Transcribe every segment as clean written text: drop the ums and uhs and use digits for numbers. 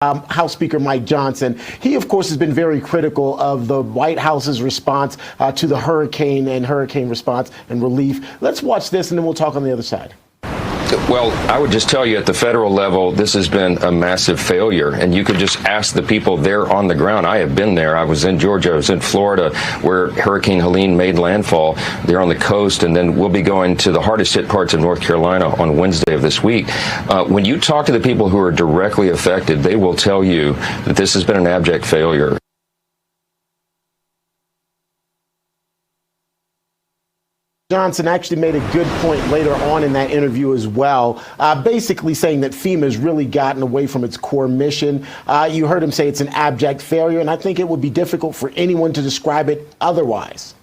House Speaker Mike Johnson. He, of course, has been very critical of the White House's response to the hurricane response and relief. Let's watch this, and then we'll talk on the other side. Well, I would just tell you at the federal level, this has been a massive failure. And you could just ask the people there on the ground. I have been there. I was in Georgia. I was in Florida where Hurricane Helene made landfall. They're on the coast. And then we'll be going to the hardest hit parts of North Carolina on Wednesday of this week. When you talk to the people who are directly affected, they will tell you that this has been an abject failure. Johnson actually made a good point later on in that interview as well, basically saying that FEMA has really gotten away from its core mission. You heard him say it's an abject failure, and I think it would be difficult for anyone to describe it otherwise.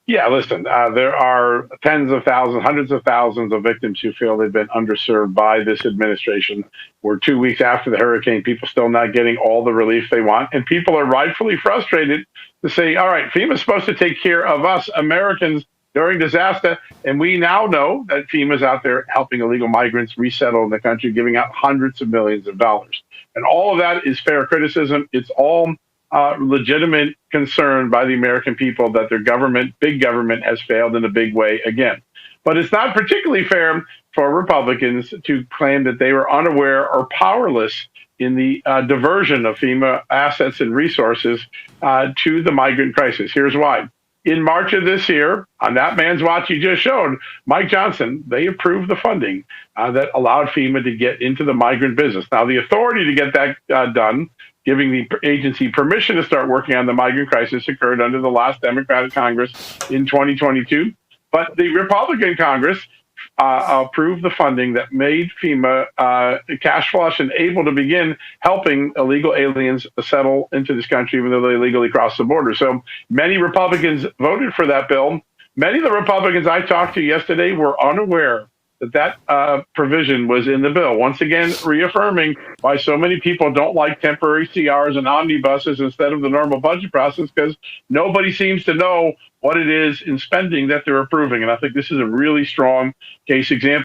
Yeah, listen, there are tens of thousands, hundreds of thousands of victims who feel they've been underserved by this administration. We're 2 weeks after the hurricane, people still not getting all the relief they want, and people are rightfully frustrated to say, all right, FEMA's supposed to take care of us Americans during disaster, and we now know that FEMA's out there helping illegal migrants resettle in the country, giving out hundreds of millions of dollars. And all of that is fair criticism. It's all legitimate concern by the American people that their government, big government, has failed in a big way again. But it's not particularly fair for Republicans to claim that they were unaware or powerless in the diversion of FEMA assets and resources to the migrant crisis. Here's why. In March of this year, on that man's watch you just showed, Mike Johnson, they approved the funding that allowed FEMA to get into the migrant business. Now, the authority to get that done, giving the agency permission to start working on the migrant crisis, occurred under the last Democratic Congress in 2022. But the Republican Congress approved the funding that made FEMA cash flush and able to begin helping illegal aliens settle into this country, even though they illegally crossed the border. So many Republicans voted for that bill. Many of the Republicans I talked to yesterday were unaware that provision was in the bill. Once again, reaffirming why so many people don't like temporary CRs and omnibuses instead of the normal budget process, because nobody seems to know what it is in spending that they're approving. And I think this is a really strong case example.